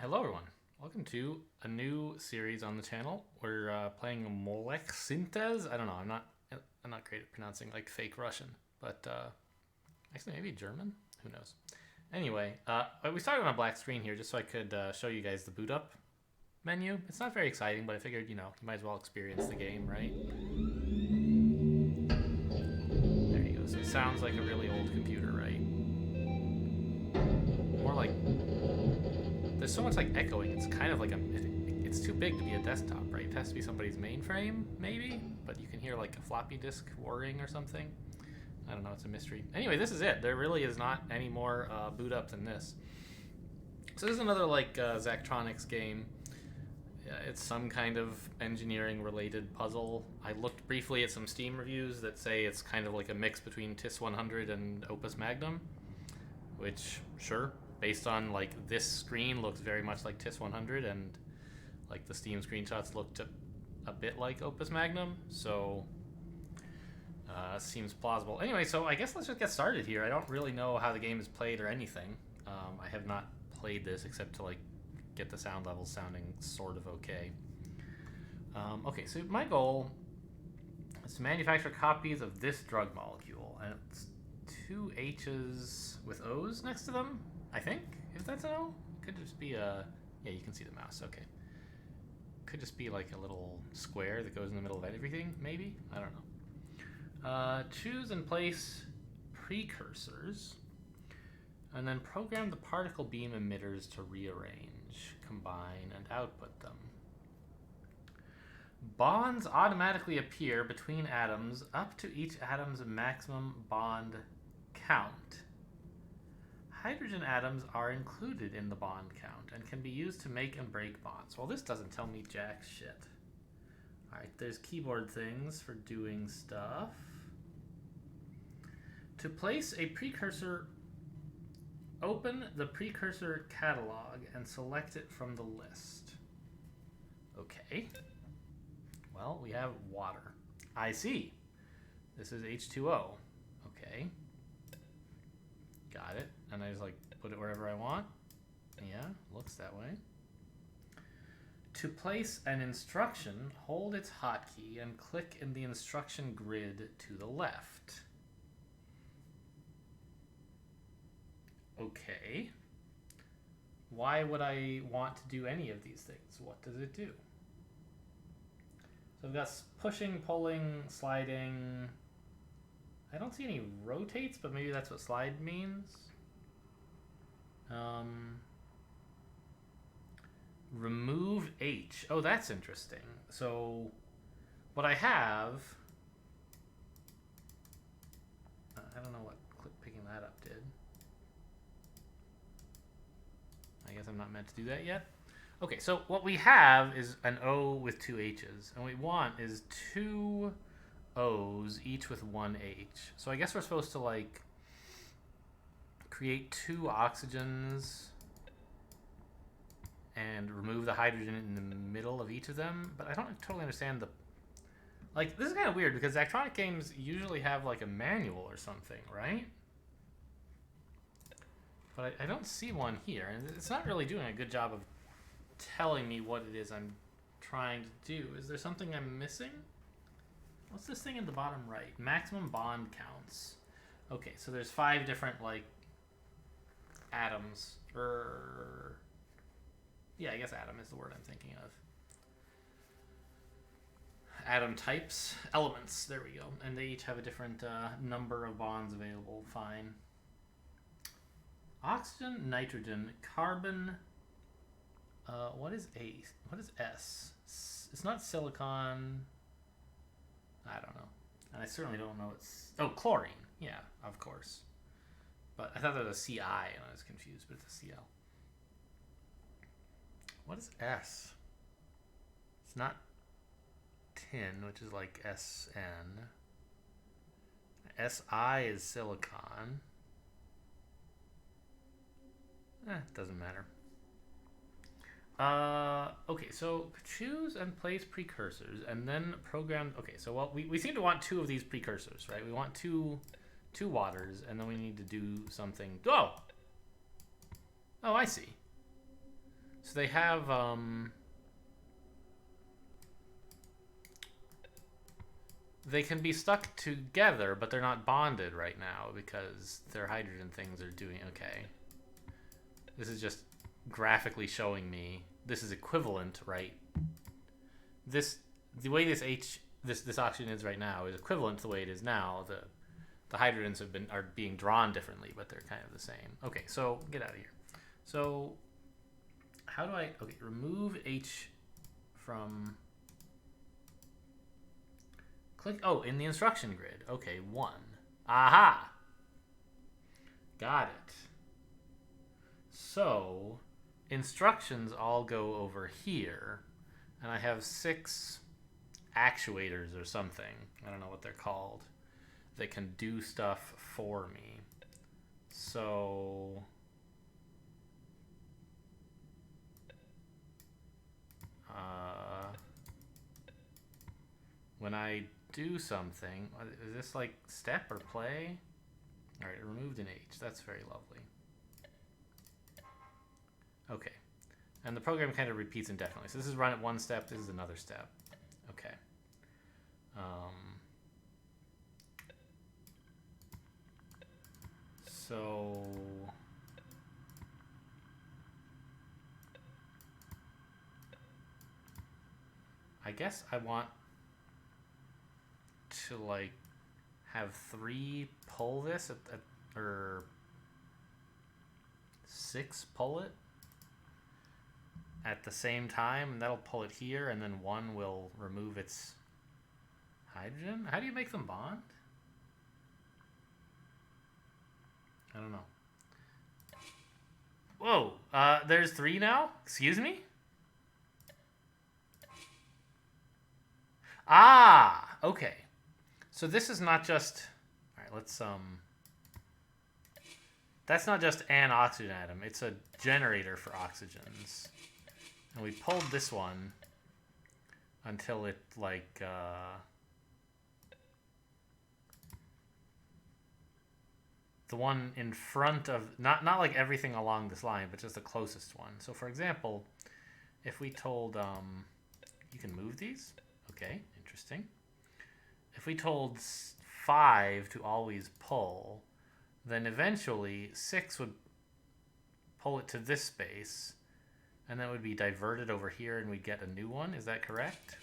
Hello everyone, welcome to a new series on the channel. We're playing MOLEK-SYNTEZ. I don't know, I'm not great at pronouncing like fake Russian, but actually maybe German, who knows. Anyway, we started on a black screen here just so I could show you guys the boot up menu. It's not very exciting, but I figured, you might as well experience the game, right? There you go, so it sounds like a really old computer, right? More like, there's so much like echoing, it's kind of like it's too big to be a desktop, right? It has to be somebody's mainframe, maybe? But you can hear like a floppy disk whirring or something. I don't know, it's a mystery. Anyway, this is it. There really is not any more boot up than this. So this is another like Zachtronics game. It's some kind of engineering related puzzle. I looked briefly at some Steam reviews that say it's kind of like a mix between TIS 100 and Opus Magnum, which, sure, based on like this screen looks very much like TIS 100, and like the Steam screenshots looked a bit like Opus Magnum, so seems plausible. Anyway, so I guess let's just get started here. I don't really know how the game is played or anything. I have not played this except to like get the sound levels sounding sort of okay. Okay, so my goal is to manufacture copies of this drug molecule, and it's two H's with O's next to them, I think. If that's an O, could just be a, yeah, you can see the mouse, okay. Could just be like a little square that goes in the middle of everything, maybe? I don't know. Choose and place precursors, and then program the particle beam emitters to rearrange, combine, and output them. Bonds automatically appear between atoms up to each atom's maximum bond count. Hydrogen atoms are included in the bond count and can be used to make and break bonds. Well, this doesn't tell me jack shit. Alright, there's keyboard things for doing stuff. To place a precursor, open the precursor catalog and select it from the list. Okay. Well, we have water. I see. This is H2O. Okay. Got it. And I just like put it wherever I want. Yeah, looks that way. To place an instruction, hold its hotkey and click in the instruction grid to the left. Okay. Why would I want to do any of these things? What does it do? So I've got pushing, pulling, sliding. I don't see any rotates, but maybe that's what slide means. Remove H. Oh, that's interesting. So what I have, I don't know what picking that up did. I guess I'm not meant to do that yet. Okay, so what we have is an O with two H's, and what we want is two O's, each with one H. So I guess we're supposed to like create two oxygens and remove the hydrogen in the middle of each of them, but I don't totally understand the, like, this is kind of weird because Zachtronic games usually have like a manual or something, right? But I don't see one here, and it's not really doing a good job of telling me what it is I'm trying to do. Is there something I'm missing? What's this thing in the bottom right? Maximum bond counts. Okay, so there's 5 different, like, atoms. Yeah, I guess atom is the word I'm thinking of. Atom types. Elements. There we go. And they each have a different number of bonds available. Fine. Oxygen, nitrogen, carbon. What is A? What is S? It's not silicon. I don't know. And I certainly don't know it's... Oh, chlorine. Yeah, of course. But I thought that was a CI, and I was confused, but it's a CL. What is S? It's not tin, which is like SN. SI is silicon. Doesn't matter. Okay, so choose and place precursors, and then program. Okay, so well, we seem to want 2 of these precursors, right? We want two waters, and then we need to do something. Oh, I see. So they have they can be stuck together, but they're not bonded right now because their hydrogen things are doing okay. This is just graphically showing me this is equivalent, right? The way this oxygen is right now is equivalent to the way it is now. The hydrogens are being drawn differently, but they're kind of the same. Okay, so get out of here. So how do I remove H from click in the instruction grid. Okay, 1. Aha! Got it. So instructions all go over here, and I have 6 actuators or something. I don't know what they're called. That can do stuff for me. So when I do something, is this like step or play? All right, removed an H. That's very lovely. Okay, and the program kind of repeats indefinitely. So this is run at 1 step. This is another step. Okay. So I guess I want to like have 3 pull this or 6 pull it at the same time, and that'll pull it here, and then 1 will remove its hydrogen. How do you make them bond? I don't know. Whoa, there's 3 now? Excuse me? Ah, okay. So this is not just, all right, let's, that's not just an oxygen atom. It's a generator for oxygens. And we pulled this one until it, like, the one in front of, not like everything along this line, but just the closest one. So for example, if we told, you can move these. Okay, interesting. If we told 5 to always pull, then eventually 6 would pull it to this space, and that would be diverted over here, and we'd get a new one. Is that correct?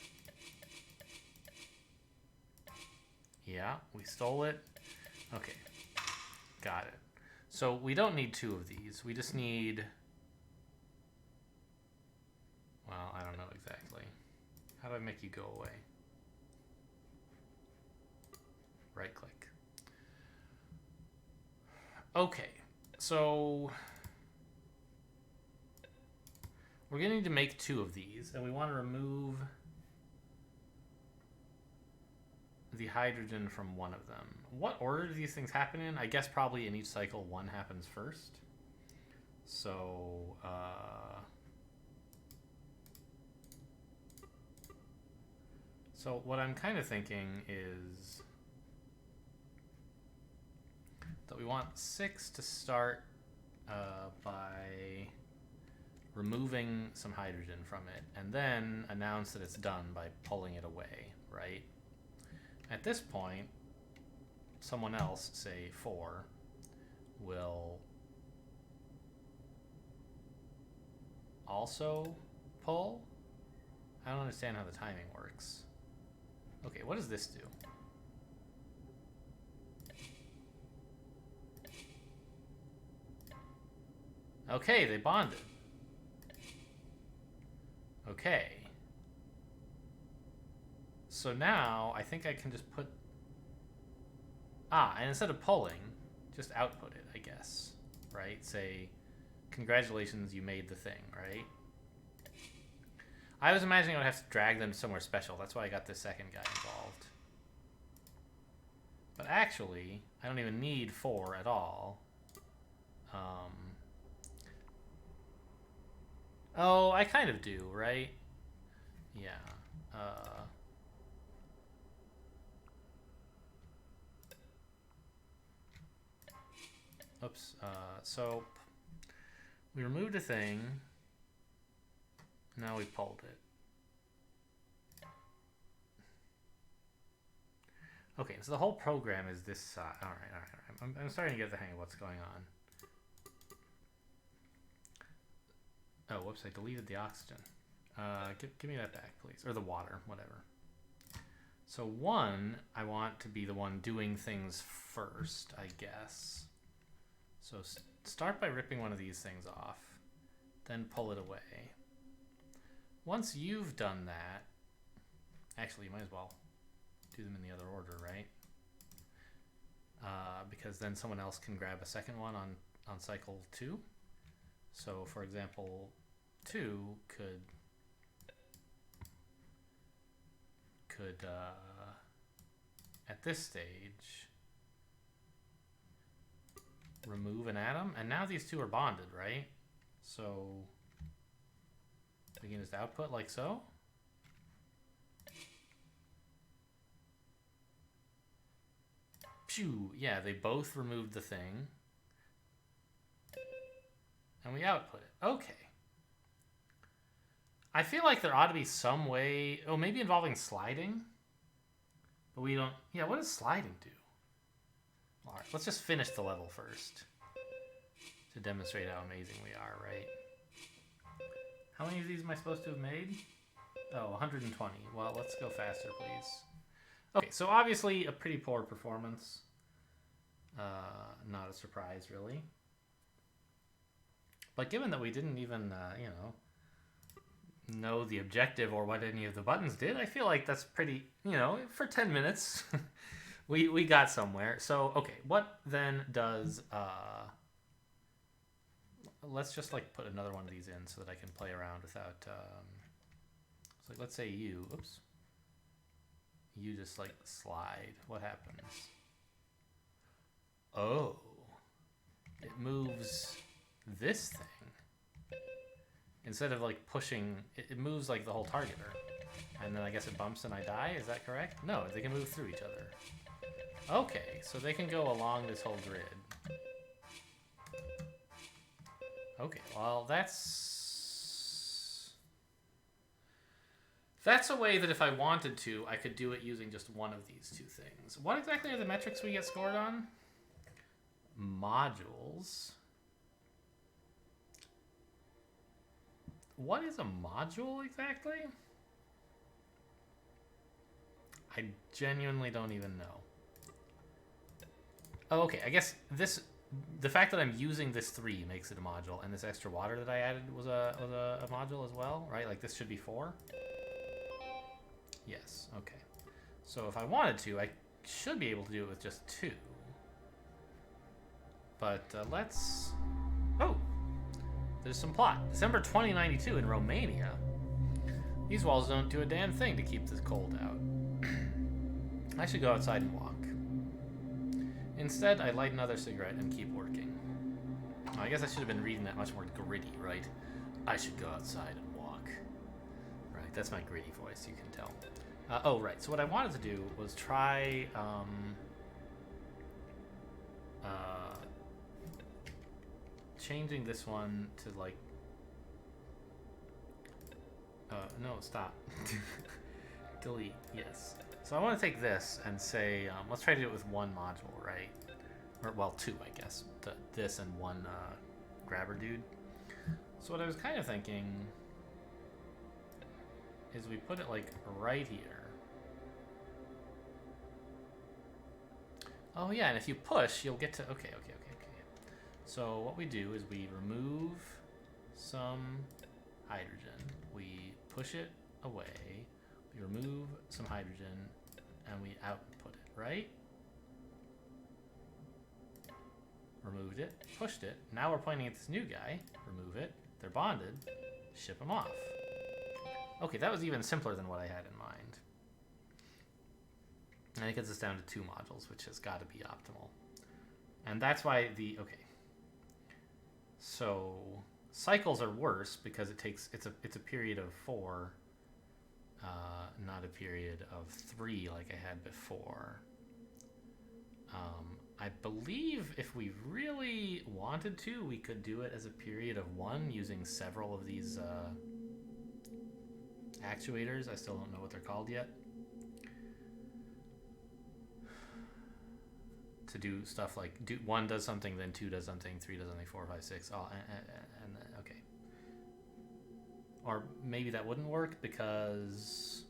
Yeah, we stole it. Okay, got it. So we don't need 2 of these. We just need, well, I don't know exactly. How do I make you go away? Right click. Okay, so we're going to need to make 2 of these, and we want to remove the hydrogen from one of them. What order do these things happen in? I guess probably in each cycle 1 happens first. So, so what I'm kind of thinking is that we want 6 to start by removing some hydrogen from it, and then announce that it's done by pulling it away, right? At this point, someone else, say 4, will also pull? I don't understand how the timing works. Okay, what does this do? Okay, they bonded. Okay. So now I think I can just put... and instead of pulling, just output it, I guess. Right? Say, congratulations, you made the thing, right? I was imagining I would have to drag them somewhere special. That's why I got this second guy involved. But actually, I don't even need 4 at all. Oh, I kind of do, right? Yeah. Oops. So we removed a thing. Now we pulled it. Okay, so the whole program is this side. All right. I'm starting to get the hang of what's going on. Oh, whoops, I deleted the oxygen. Give me that back, please. Or the water, whatever. So 1, I want to be the one doing things first, I guess. So start by ripping one of these things off, then pull it away. Once you've done that, actually, you might as well do them in the other order, right? Because then someone else can grab a second one on cycle 2. So, for example, 2 could at this stage remove an atom, and now these two are bonded, right? So we can just output like so. Phew, yeah, they both removed the thing. And we output it. Okay. I feel like there ought to be some way, maybe involving sliding. But we don't, yeah, what does sliding do? All right, let's just finish the level first to demonstrate how amazing we are, right? How many of these am I supposed to have made? Oh, 120. Well, let's go faster, please. Okay, so obviously a pretty poor performance. Not a surprise, really. But given that we didn't even, know the objective or what any of the buttons did, I feel like that's pretty, for 10 minutes, we got somewhere. So, okay, what then does, let's just like put another one of these in so that I can play around without, so let's say you just like slide. What happens? Oh, it moves this thing. Instead of like pushing, it moves like the whole targeter. And then I guess it bumps and I die, is that correct? No, they can move through each other. Okay, so they can go along this whole grid. Okay, well that's a way that if I wanted to, I could do it using just one of these two things. What exactly are the metrics we get scored on? Modules. What is a module exactly? I genuinely don't even know. Oh, okay, I guess the fact that I'm using this 3 makes it a module, and this extra water that I added was a module as well, right? Like this should be 4? Yes, okay. So if I wanted to, I should be able to do it with just 2. But let's... Oh! There's some plot. December 2092 in Romania. These walls don't do a damn thing to keep this cold out. I should go outside and walk. Instead, I light another cigarette and keep working. Oh, I guess I should have been reading that much more gritty, right? I should go outside and walk. Right, that's my gritty voice, you can tell. Oh, right, so what I wanted to do was try... changing this one to like no, stop. Delete, yes. So I want to take this and say let's try to do it with one module, right? Or well, 2, I guess. This and one grabber dude. So what I was kind of thinking is we put it like right here. Oh yeah, and if you push, you'll get to okay. So what we do is we remove some hydrogen, we push it away, we remove some hydrogen, and we output it, right? Removed it, pushed it, now we're pointing at this new guy, remove it, they're bonded, ship them off. Okay, that was even simpler than what I had in mind. And it gets us down to 2 modules, which has got to be optimal. And that's why okay. So cycles are worse because it's a period of 4, not a period of 3 like I had before. I believe if we really wanted to, we could do it as a period of 1 using several of these actuators. I still don't know what they're called yet. To do stuff like 1 does something, then 2 does something, 3 does something, 4, 5, 6. Oh, and okay. Or maybe that wouldn't work because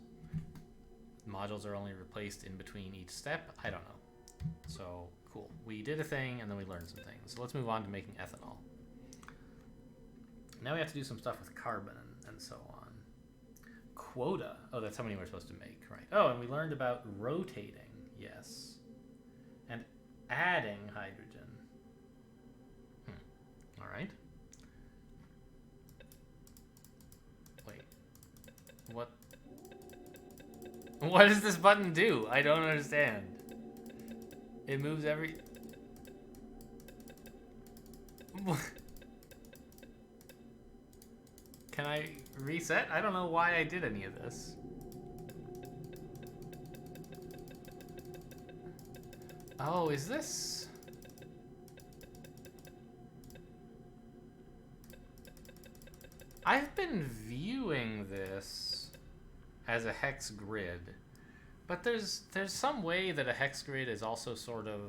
modules are only replaced in between each step. I don't know. So cool. We did a thing and then we learned some things. So let's move on to making ethanol. Now we have to do some stuff with carbon and so on. Quota. Oh, that's how many we're supposed to make, right? Oh, and we learned about rotating. Yes. And adding hydrogen. All right. Wait. What? What does this button do? I don't understand. It moves every... Can I reset? I don't know why I did any of this. Oh, is this... I've been viewing this as a hex grid, but there's some way that a hex grid is also sort of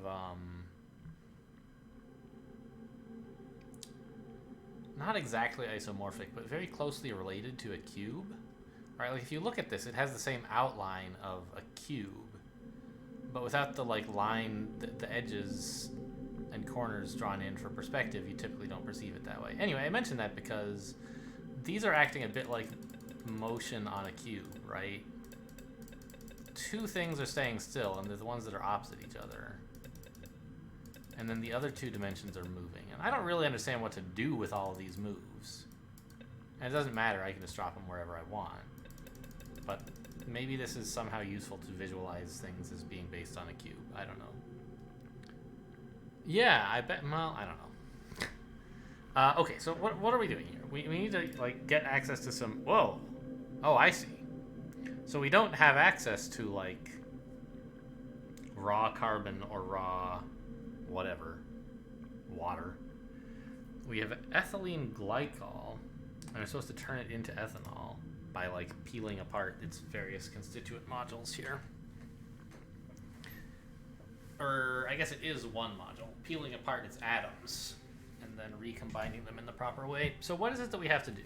not exactly isomorphic, but very closely related to a cube. Right? Like if you look at this, it has the same outline of a cube, but without the like line, the edges and corners drawn in for perspective. You typically don't perceive it that way. Anyway, I mentioned that because these are acting a bit like motion on a cube, right? Two things are staying still, and they're the ones that are opposite each other. And then the other two dimensions are moving. And I don't really understand what to do with all of these moves. And it doesn't matter, I can just drop them wherever I want. But maybe this is somehow useful to visualize things as being based on a cube. I don't know. Yeah, I bet, well, I don't know. Okay, so what are we doing here? We need to, like, get access to some, whoa. Oh, I see. So we don't have access to, like, raw carbon or raw whatever, water. We have ethylene glycol, and we're supposed to turn it into ethanol by, like, peeling apart its various constituent modules here. Or, I guess it is one module, peeling apart its atoms and then recombining them in the proper way. So what is it that we have to do?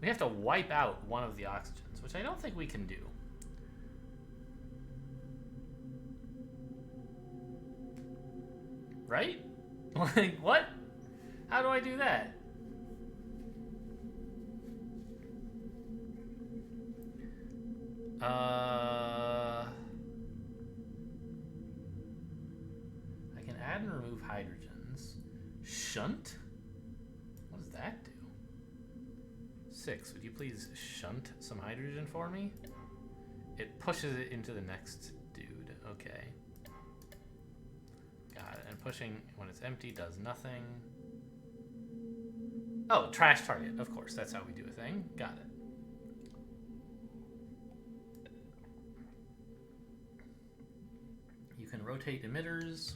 We have to wipe out one of the oxygens, which I don't think we can do. Right? Like, what? How do I do that? I can add and remove hydrogens. Shunt? What does that do? 6, would you please shunt some hydrogen for me? It pushes it into the next dude. Okay. Got it. And pushing when it's empty does nothing. Oh, trash target. Of course, that's how we do a thing. Got it. You can rotate emitters.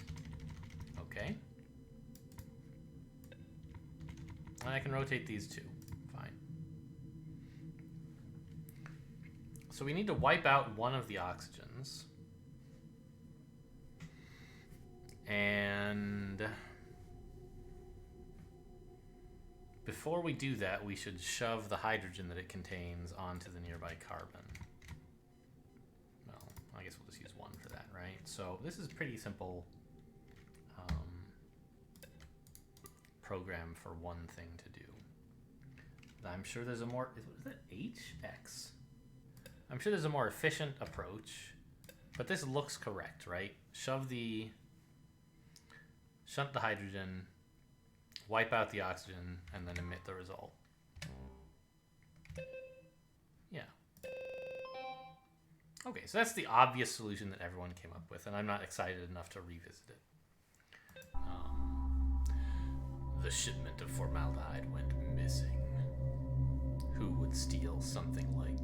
Okay. And I can rotate these too. Fine. So we need to wipe out one of the oxygens. And before we do that, we should shove the hydrogen that it contains onto the nearby carbon. Well, I guess we'll just use 1 for that, right? So this is pretty simple program for one thing to do. I'm sure there's a more, is that HX? I'm sure there's a more efficient approach, but this looks correct, right? Shunt the hydrogen, wipe out the oxygen, and then emit the result. Yeah. Okay, so that's the obvious solution that everyone came up with, and I'm not excited enough to revisit it. The shipment of formaldehyde went missing. Who would steal something like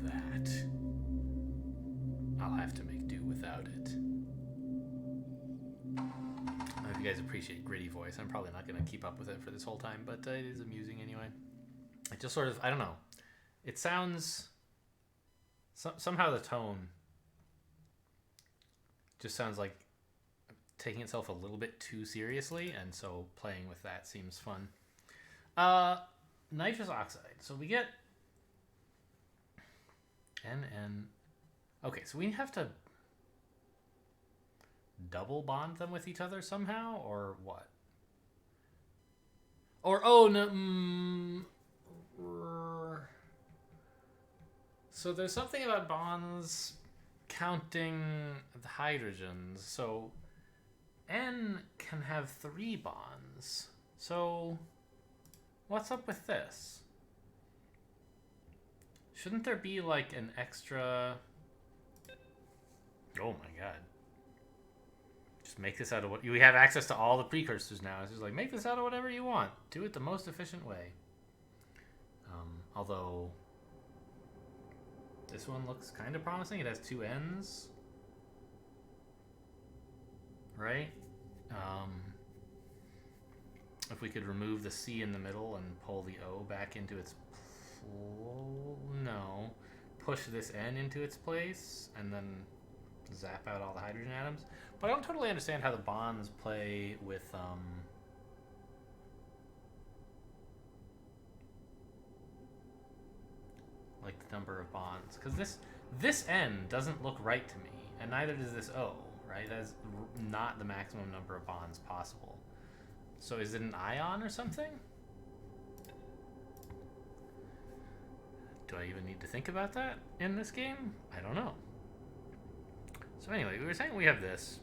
that? I'll have to make do without it. I hope you guys appreciate gritty voice. I'm probably not going to keep up with it for this whole time, but it is amusing anyway. It just sort of, I don't know. It sounds Somehow the tone just sounds like taking itself a little bit too seriously, and so playing with that seems fun. Nitrous oxide. So we get NN. Okay, so we have to double bond them with each other somehow, or what? Or, oh, no. So there's something about bonds counting the hydrogens. So N can have 3 bonds. So what's up with this? Shouldn't there be like an extra... Oh my god. Just make this out of what... We have access to all the precursors now. It's just like, make this out of whatever you want. Do it the most efficient way. Although... This one looks kind of promising. It has 2 N's. Right? If we could remove the C in the middle and pull the O back into its... No. Push this N into its place and then zap out all the hydrogen atoms. But I don't totally understand how the bonds play with... like the number of bonds, because this N doesn't look right to me, and neither does this O, right? That's not the maximum number of bonds possible. So is it an ion or something? Do I even need to think about that in this game? I don't know. So anyway, we were saying we have this,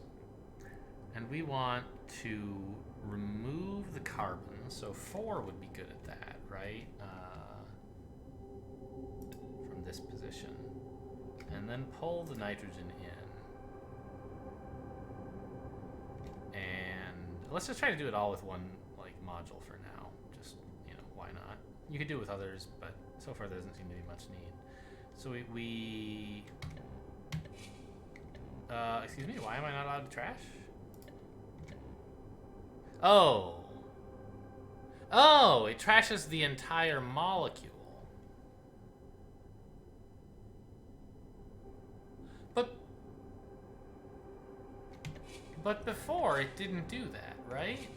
and we want to remove the carbon, so 4 would be good at that, right? This position, and then pull the nitrogen in, and let's just try to do it all with one like module for now. Just, you know, why not? You could do it with others, but so far there doesn't seem to be much need. So excuse me, why am I not allowed to trash? Oh, it trashes the entire molecule. But before, it didn't do that, right?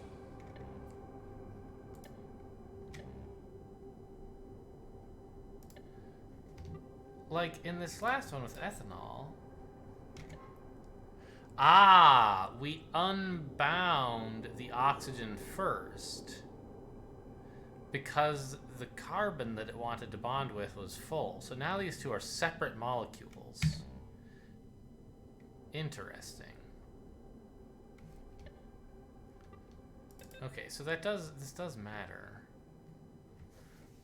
Like, in this last one with ethanol... Ah! We unbound the oxygen first. Because the carbon that it wanted to bond with was full. So now these two are separate molecules. Interesting. Okay, so this does matter.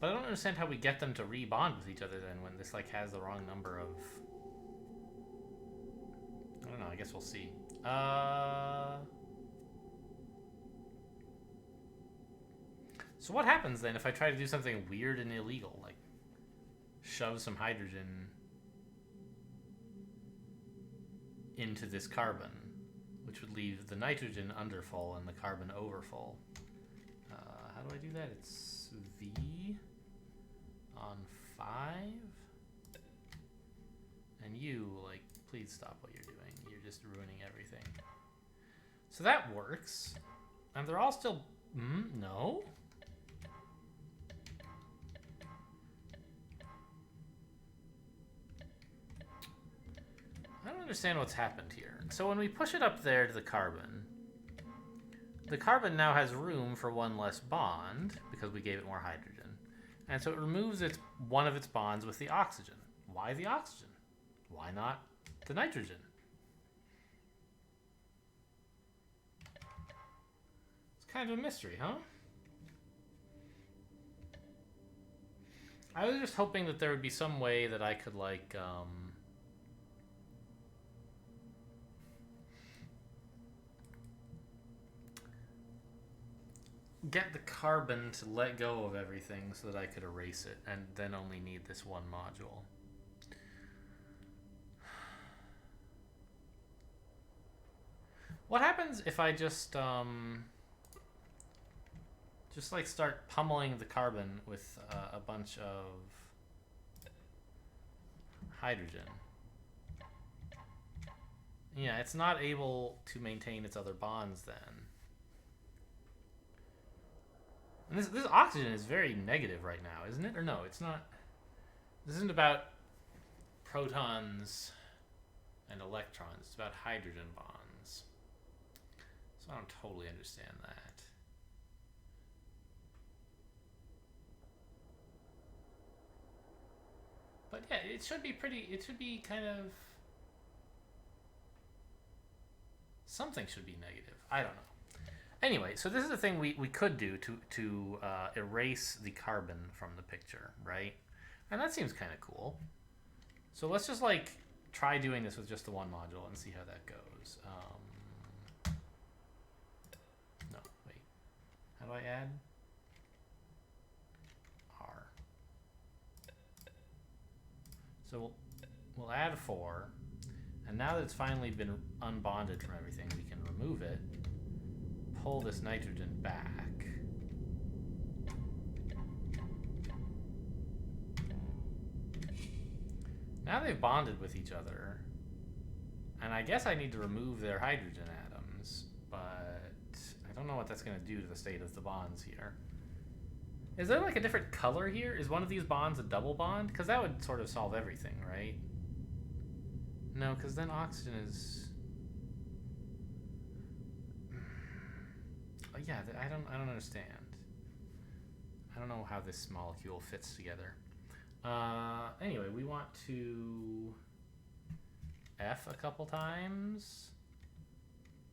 But I don't understand how we get them to rebond with each other then when this like has the wrong number of... I don't know, I guess we'll see. So what happens then if I try to do something weird and illegal, like shove some hydrogen into this carbon? Which would leave the nitrogen underfull and the carbon overfull. How do I do that? It's V on 5. And you, like, please stop what you're doing. You're just ruining everything. So that works. And they're all still... no? I don't understand what's happened here. So when we push it up there to the carbon now has room for one less bond because we gave it more hydrogen. And so it removes one of its bonds with the oxygen. Why the oxygen? Why not the nitrogen? It's kind of a mystery, huh? I was just hoping that there would be some way that I could, like, get the carbon to let go of everything so that I could erase it and then only need this one module. What happens if I just like start pummeling the carbon with a bunch of hydrogen. Yeah, it's not able to maintain its other bonds then. And this oxygen is very negative right now, isn't it? Or no, it's not. This isn't about protons and electrons. It's about hydrogen bonds. So I don't totally understand that. But yeah, it should be pretty, it should be kind of, something should be negative. I don't know. Anyway, so this is the thing we could do to erase the carbon from the picture, right? And that seems kind of cool. So let's just like try doing this with just the one module and see how that goes. No, wait. How do I add? R. So we'll add 4. And now that it's finally been unbonded from everything, we can remove it. Pull this nitrogen back. Now they've bonded with each other. And I guess I need to remove their hydrogen atoms, but I don't know what that's going to do to the state of the bonds here. Is there like a different color here? Is one of these bonds a double bond? Because that would sort of solve everything, right? No, because then oxygen is... Yeah, I don't understand. I don't know how this molecule fits together. Anyway, we want to F a couple times,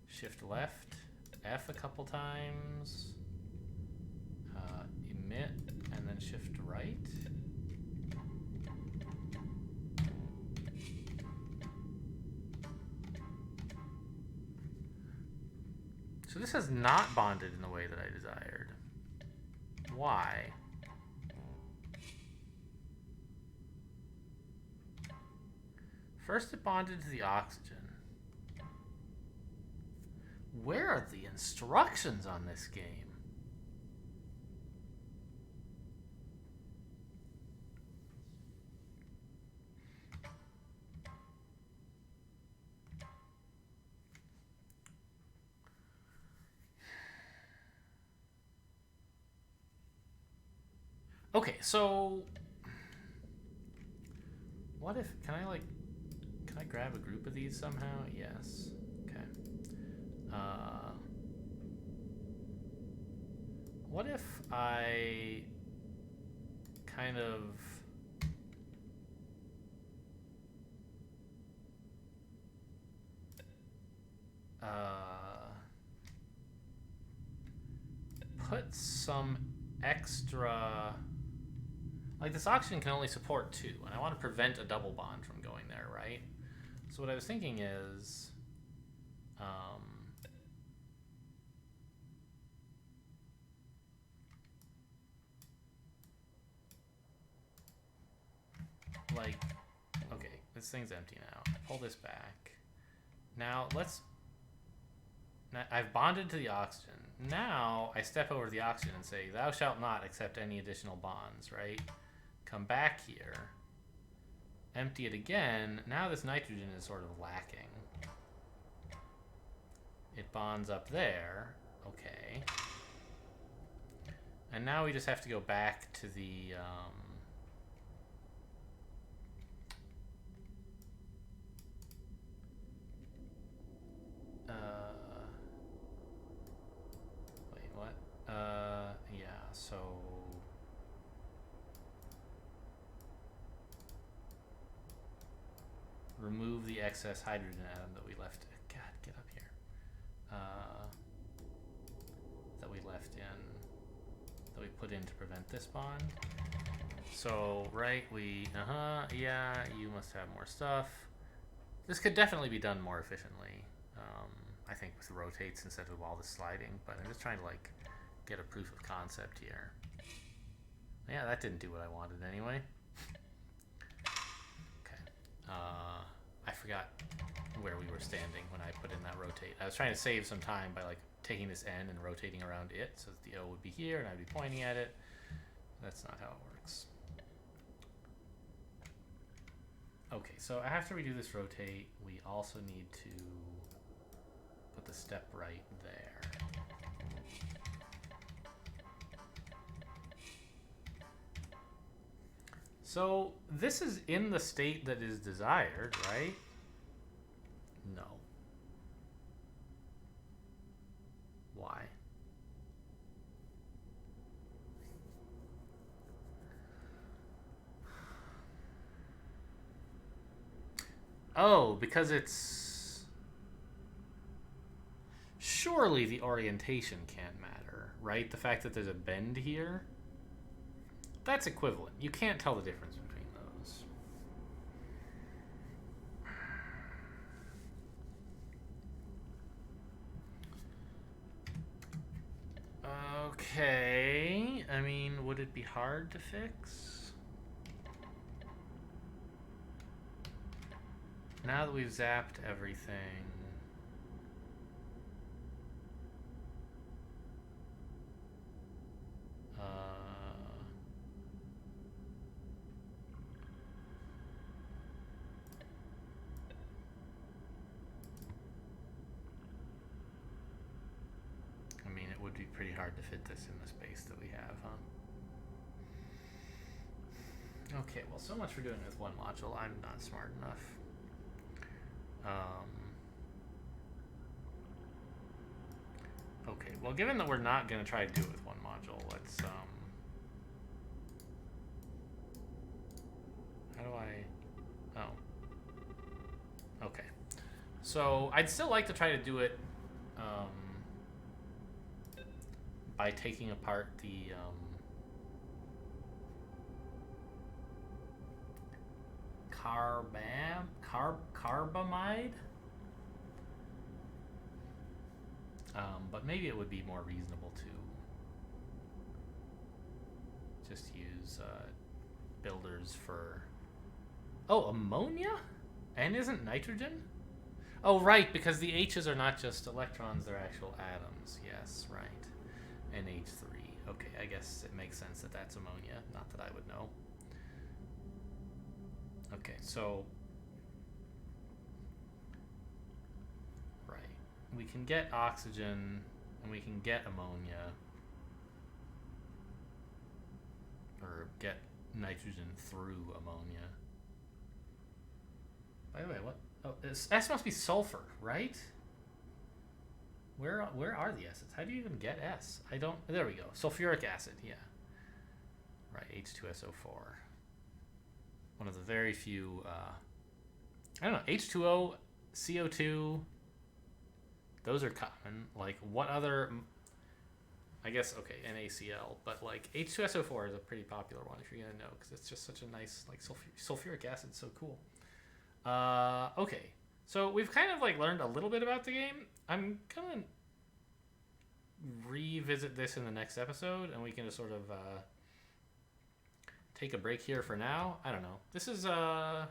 shift left, F a couple times, emit, and then shift right. So this has not bonded in the way that I desired. Why? First it bonded to the oxygen. Where are the instructions on this game? Okay, so what if, can I grab a group of these somehow? Yes. Okay. What if I kind of put some extra, like this oxygen can only support 2, and I want to prevent a double bond from going there, right? So what I was thinking is, like, okay, this thing's empty now. Pull this back. Now I've bonded to the oxygen. Now I step over to the oxygen and say, thou shalt not accept any additional bonds, right? Come back here. Empty it again. Now this nitrogen is sort of lacking. It bonds up there. Okay. And now we just have to go back to the... wait, what? Yeah, so... remove the excess hydrogen atom that we left. God, get up here. That we left in, that we put in to prevent this bond. So, right, yeah, you must have more stuff. This could definitely be done more efficiently. I think with rotates instead of all the sliding, but I'm just trying to like get a proof of concept here. Yeah, that didn't do what I wanted anyway. Okay. I forgot where we were standing when I put in that rotate. I was trying to save some time by like taking this N and rotating around it so that the O would be here and I'd be pointing at it. That's not how it works. Okay, so after we do this rotate, we also need to put the step right there. So this is in the state that is desired, right? No. Why? Oh, because it's... Surely the orientation can't matter, right? The fact that there's a bend here, that's equivalent. You can't tell the difference between those. Okay. I mean, would it be hard to fix? Now that we've zapped everything... I mean, it would be pretty hard to fit this in the space that we have, huh? Okay, well, so much for doing it with one module. I'm not smart enough. Okay, well, given that we're not going to try to do it with one module, let's, how do I, oh. Okay. So, I'd still like to try to do it, by taking apart the, carbamide? But maybe it would be more reasonable to just use builders for... Oh, ammonia? And isn't nitrogen? Oh, right, because the H's are not just electrons, they're actual atoms. Yes, right. NH3. Okay, I guess it makes sense that that's ammonia. Not that I would know. Okay, so... Right. We can get oxygen, and we can get ammonia. Or get nitrogen through ammonia. By the way, what? Oh, S must be sulfur, right? Where are the S's? How do you even get S? I don't... There we go. Sulfuric acid, yeah. Right, H2SO4. One of the very few... I don't know, H2O, CO2... Those are common. Like, what other... I guess, okay, NaCl. But, like, H2SO4 is a pretty popular one, if you're going to know. Because it's just such a nice, like, sulfuric acid. So cool. Okay. So, we've kind of, like, learned a little bit about the game. I'm going to revisit this in the next episode. And we can just sort of take a break here for now. I don't know. This is... It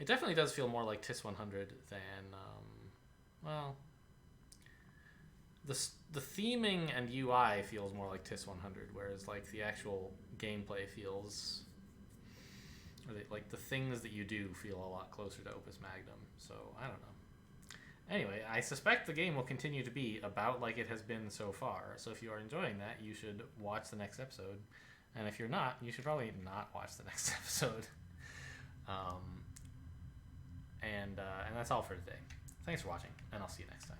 definitely does feel more like TIS 100 than... well, the theming and UI feels more like TIS 100, whereas like the actual gameplay feels, or like the things that you do feel a lot closer to Opus Magnum. So I don't know. Anyway, I suspect the game will continue to be about like it has been so far. So if you are enjoying that, you should watch the next episode, and if you're not, you should probably not watch the next episode. And that's all for today. Thanks for watching, and I'll see you next time.